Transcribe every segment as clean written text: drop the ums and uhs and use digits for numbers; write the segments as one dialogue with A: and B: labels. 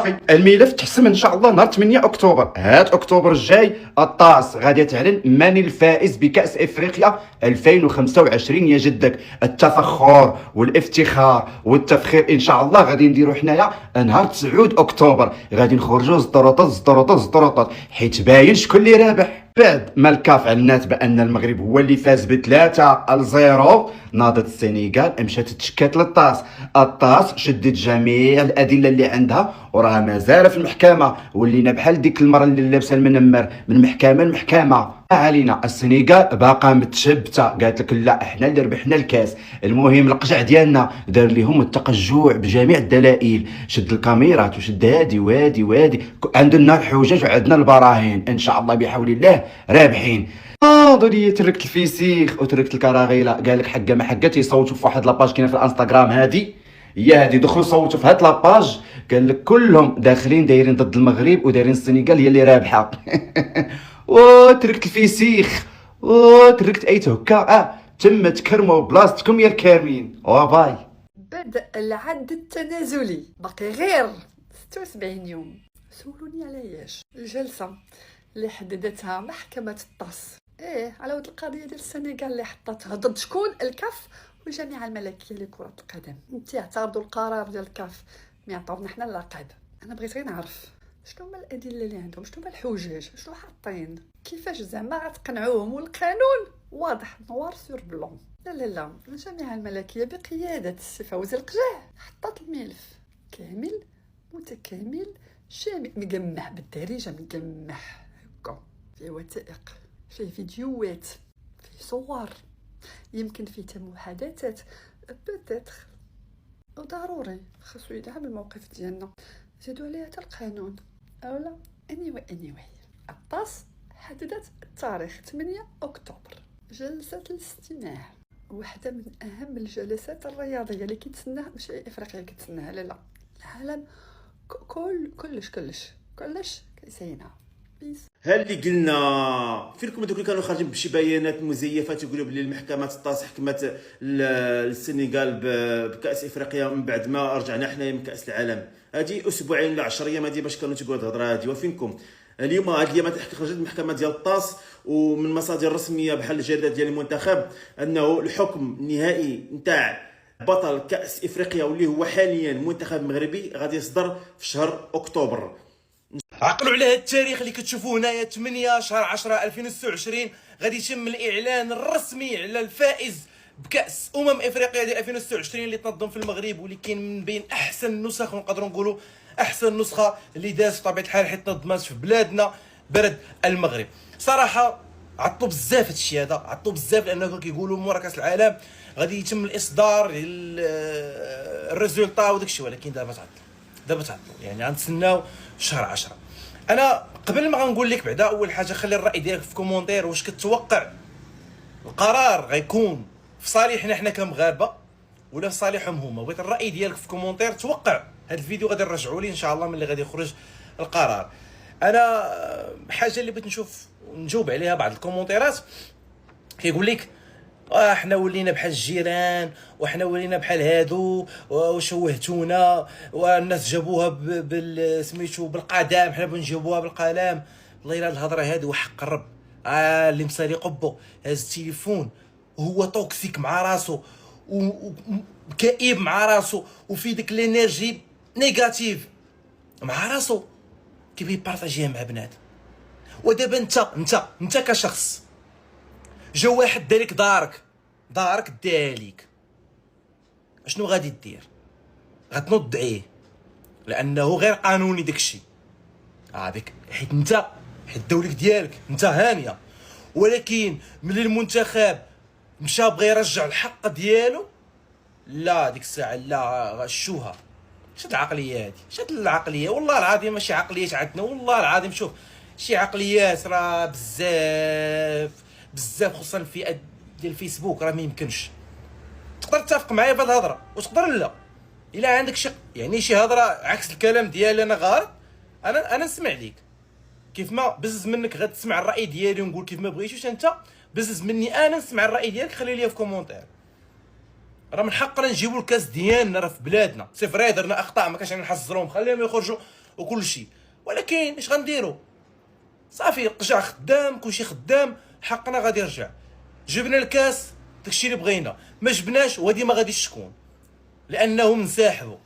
A: صافي الملف تحسم ان شاء الله نهار 8 اكتوبر. هاد اكتوبر الجاي الطاس غادي تعلن من الفائز بكاس افريقيا 2025 يا جدك. التفخر والافتخار والتفخير ان شاء الله غادي نديرو حنايا نهار 9 اكتوبر. غادي نخرجوا زطروطات حيت باين شكون اللي رابح. بعد ما الكاف علنات بان المغرب هو اللي فاز ب3-0 ناضت السنغال مشات تشكات للطاس. الطاس شدت جميع الادله اللي عندها وراها مازال في المحكمه. ولينا بحال ديك المره اللي لابسه المنمر من محكمه لمحكمه. ما علينا، السنغال باقا متشبته، قالت لك لا احنا اللي ربحنا الكاس. المهم القجع ديالنا دار لهم التقجع بجميع الدلائل، شد الكاميرات وشد هادي وهادي عندنا الحجج وعندنا البراهين. ان شاء الله بحول الله رابحين. ضروري تركت الفيسيخ وتركت الكراغيله. قال لك حقه ما حقه تيصوتوا في واحد لاباج كاينه في الانستغرام هادي، هي هادي دخلوا صوتوا في هاد لاباج. قال لك كلهم داخلين دايرين ضد المغرب ودايرين السنغال هي اللي رابحه. وتركت الفيسيخ وتركت اي هكا. تم تكرموا بلاصتكم يا الكارمين. باي.
B: بدء العد التنازلي باقي غير 76 يوم. سولوني علاش الجلسه اللي حددتها محكمه الطاس على ود القضيه ديال السنغال اللي حطتها ضد شكون؟ الكاف والجامعه الملكيه لكره القدم. انت اعترضوا القرار ديال الكاف ما يعطونا حنا اللقب. انا بغيت غير نعرف شنو هما الادله اللي عندهم، شنو هما الحجج، شنو حاطين، كيفاش زعما غتقنعوهم. والقانون واضح نوار سور بلون. لا الجامعه الملكيه بقياده السي فوزي القجع حطت الملف كامل متكامل شامل مقمح بالدارجه، مقمح هكا، فيه وثائق، فيه فيديوهات، فيه صور، يمكن فيه حتى محادثات بتاتر. وضروري خاصو يدعم الموقف ديالنا، زيدوا عليه حتى القانون اولا. anyway الطاس حددت التاريخ 8 اكتوبر جلسه الاستماع، واحده من اهم الجلسات الرياضيه اللي كيتسناها ماشي افريقيا كيتسناها، لا العالم كلش كيسينها. بيس.
C: ها اللي قلنا فينكم دوك اللي كانوا خارجين بشي بيانات مزيفه تيقولوا بلي المحكمه الطاس حكمت السنغال بكاس افريقيا من بعد ما رجعنا حنايا من كاس العالم. هذه اسبوعين ولا 10 ايام هذه باش كانوا تيقولوا الهضره هذه. وفينكم اليوم هاد اليومات خرجت المحكمه ديال الطاس ومن مصادر رسميه بحال الجريده ديال المنتخب انه الحكم النهائي نتاع بطل كاس افريقيا واللي هو حاليا منتخب مغربي غادي يصدر في شهر اكتوبر. عقلوا على هذا التاريخ اللي كتشوفوه هنايا 8 شهر 10 2026 غادي يتم الاعلان الرسمي على الفائز بكاس افريقيا ديال 2026 اللي تنظم في المغرب، واللي كاين من بين احسن النسخ ونقدروا نقولوا احسن نسخه اللي داز بطبيعه الحال حيت تنظمات في بلادنا بلد المغرب. صراحه عطوا بزاف هذا الشيء هذا، عطوا بزاف لانه كيقولوا مورا كاس العالم غادي يتم الاصدار الريزولطا وداك الشيء، ولكن دابا تعطل يعني غنتسناو شهر 10. انا قبل ما غنقول لك بعدا اول حاجه خلي الراي ديالك في كومونتير. واش كتوقع القرار غيكون في صالحنا حنا كمغاربه ولا في صالحهم هما؟ بغيت الراي ديالك في كومونتير. توقع هذا الفيديو غادي نرجعوا ليه ان شاء الله ملي غادي يخرج القرار. انا حاجه اللي بغيت نجاوب عليها بعض الكومونتيرات كيقول لك احنا ولينا بحال الجيران وحنا ولينا بحال هادو وشوهتونا والناس جابوها سميتو بالقدم، حنا بنجيبوها بالقلم. والله الا الهضره هادي وحق الرب اللي مسالي قبو هاز التليفون وهو توكسيك مع راسو وكئيب مع راسو وفي ديك الانرجي نيجاتيف مع راسو كيبغي يبارطاجيها مع بنات. ودابا انت كشخص جا واحد دارك دارك داليك، اشنو غادي دير؟ غتنوض عليه لانه غير قانوني داكشي هذيك، حيت الدولك ديالك انت هانيه. ولكن ملي المنتخب مشى بغى يرجع الحق ديالو، لا ديك الساعه لا غشوها. شد العقليه هذه، شد العقليه والله العظيم ماشي عقليات عندنا والله العظيم. شوف شي عقليات راه بزاف خصوصا الفئه ديال الفيسبوك راه ما يمكنش. تقدر تتفق معايا في هذه الهضره وتقدر لا، الا عندك شي هضره عكس الكلام ديالي انا غلط، انا نسمع ليك. كيف ما بزز منك غتسمع الراي ديالي ونقول كيف ما بغيتيش انت، بزز مني انا نسمع الراي ديالك خلي ليا في كومونتير. راه من حقنا نجيبوا الكاس ديالنا، راه في بلادنا. سي فري درنا اخطاء ما كانش نحصلهم، خليهم يخرجوا وكل شيء، ولكن اش غنديروا؟ صافي القجع خدام، كلشي خدام، حقنا غادي يرجع. جبنا الكاس داكشي اللي بغينا، ما جبناش وهادي ما غاديش تكون، لانهم انسحبوا.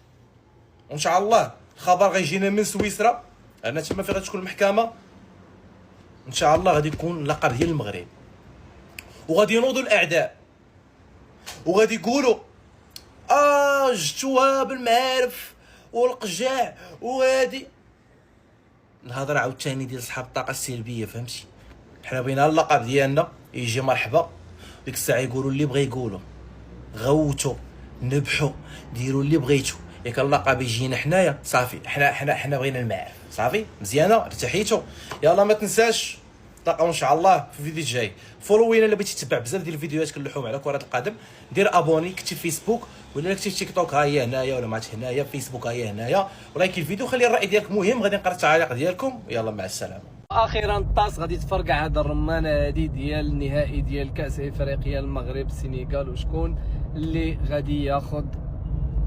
C: وان شاء الله الخبر غيجينا من سويسرا، انا تما فين غتكون المحكمه، ان شاء الله غادي يكون اللقب ديال المغرب، وغادي ينوضوا الاعداء وغادي يقولوا جبتوها بالمعارف والقجاع وهادي الهضره عاوتاني ديال صحاب الطاقه السلبيه. فهمتي؟ حنا بغينا اللقب ديالنا يجي مرحبا، ديك الساعه يقولوا اللي بغا يقولوا، غوتوا نبحوا ديروا اللي بغيتوا، ياك اللقب يجينا حنايا صافي. حنا بغينا المعارف صافي. مزيانه ارتحيتوا؟ يلا ما تنساش نتلاقاو ان شاء الله في الفيديو الجاي. فولوينا اللي بغيتي تتبع بزاف ديال الفيديوهات كنلوحوهم على كره القدم، دير ابوني، كتب فيسبوك ولا كتب تيك توك، ها هي هنايا، ولا ما عرفت هنايا فيسبوك، ها هي هنايا، ولايك الفيديو، خلي الراي ديالك مهم، غادي نقرا التعاليق ديالكم. يلا مع السلامه.
D: اخيرا الطاس غادي تفرقع هذا الرمانه هذه ديال النهائي ديال كاس افريقيا المغرب السنغال، وشكون اللي غادي ياخذ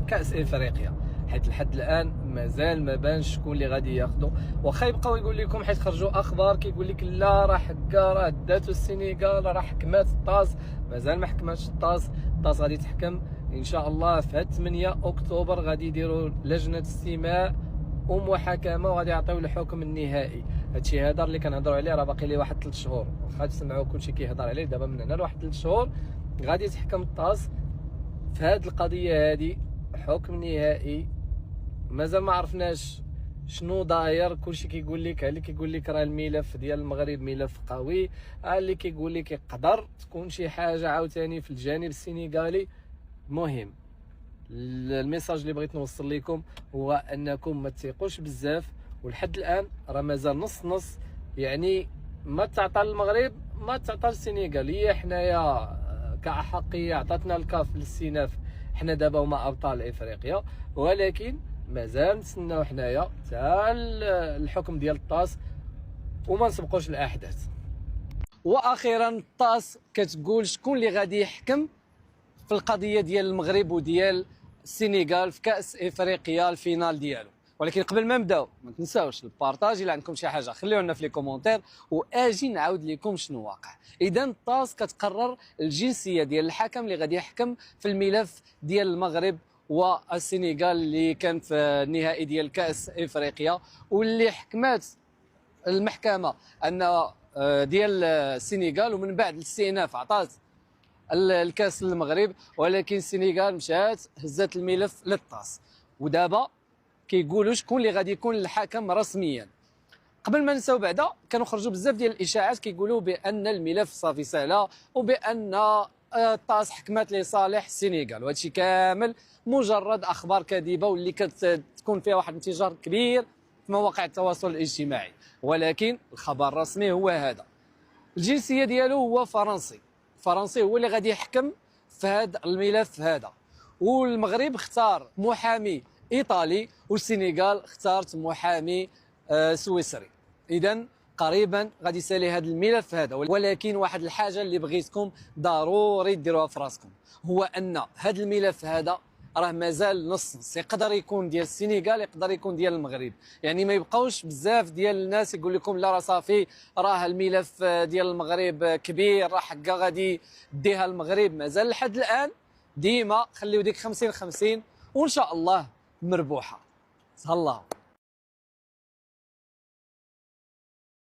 D: كاس افريقيا، حيت لحد الان مازال ما بانش شكون اللي غادي ياخذو. واخا يبقاو يقول لكم، حيت خرجوا اخبار كيقول لك لا راه حكا، راه داتو السنغال، راه حكمات الطاس، مازال ما حكماتش الطاس. الطاس غادي تحكم ان شاء الله في 8 اكتوبر، غادي يديروا لجنه استماع ومحاكمه وغادي يعطيو الحكم النهائي. هادشي هذا اللي كنهضروا عليه راه باقي ليه واحد 3 شهور، واخا تسمعوا كلشي كيهضر عليه دابا من هنا لواحد 3 شهور غادي تحكم الطاس في هاد القضيه هادي حكم نهائي. مازال ما عرفناش شنو داير، كلشي كيقول لك، اللي كيقول لك راه الملف ديال المغرب ملف قوي، اللي كيقول لك يقدر تكون شي حاجه عاوتاني في الجانب السنغالي. مهم الميساج اللي بغيت نوصل لكم هو انكم ما تثيقوش بزاف، ولحد الان راه مازال نص نص، يعني ما تعطى المغرب ما تعطى السنغال. هي حنايا كأحقية عطاتنا الكاف للسيناف، حنا دابا هما ابطال افريقيا، ولكن مازال نتسناو حنايا حتى الحكم ديال الطاس وما نسبقوش الاحداث. واخيرا الطاس كتقول شكون اللي غادي يحكم في القضيه ديال المغرب وديال السنغال في كاس افريقيا الفينال ديالو. ولكن قبل ما نبداو ما تنساوش البارطاج، الا عندكم شي حاجه خليوها لنا في لي كومونتير واجي نعاود لكم شنو واقع. اذا الطاس كتقرر الجنسيه ديال الحكم اللي غادي يحكم في الملف ديال المغرب والسنغال اللي كان في النهائي ديال كاس افريقيا، واللي حكمات المحكمه ان ديال السنغال، ومن بعد الاستئناف عطات الكاس للمغرب، ولكن السنغال مشات هزات الملف للطاس. ودابا كيقولوا شكون اللي غادي يكون الحكم رسميا. قبل ما نساو بعدا كانوا خرجوا بزاف ديال الاشاعات كيقولوا بان الملف صافي سهله، وبان الطاس حكمات لصالح السنغال، وهادشي كامل مجرد اخبار كاذبه واللي كتكون فيها واحد الانتشار كبير في مواقع التواصل الاجتماعي. ولكن الخبر الرسمي هو هذا، الجنسيه ديالو هو فرنسي هو اللي غادي يحكم في هذا الملف هذا. والمغرب اختار محامي ايطالي، والسنغال اختارت محامي سويسري. اذا قريبا غادي يسالي هذا الملف هذا. ولكن واحد الحاجه اللي بغيتكم ضروري ديروها في راسكم، هو ان هذا الملف هذا راه مازال نص، يقدر يكون ديال السنغال يقدر يكون ديال المغرب. يعني ما يبقاوش بزاف ديال الناس يقول لكم لا راه صافي راه الملف ديال المغرب كبير راه حقا غادي ديها المغرب. مازال لحد الان ديما خليو ديك 50-50 وان شاء الله مربوحه. تهلاو.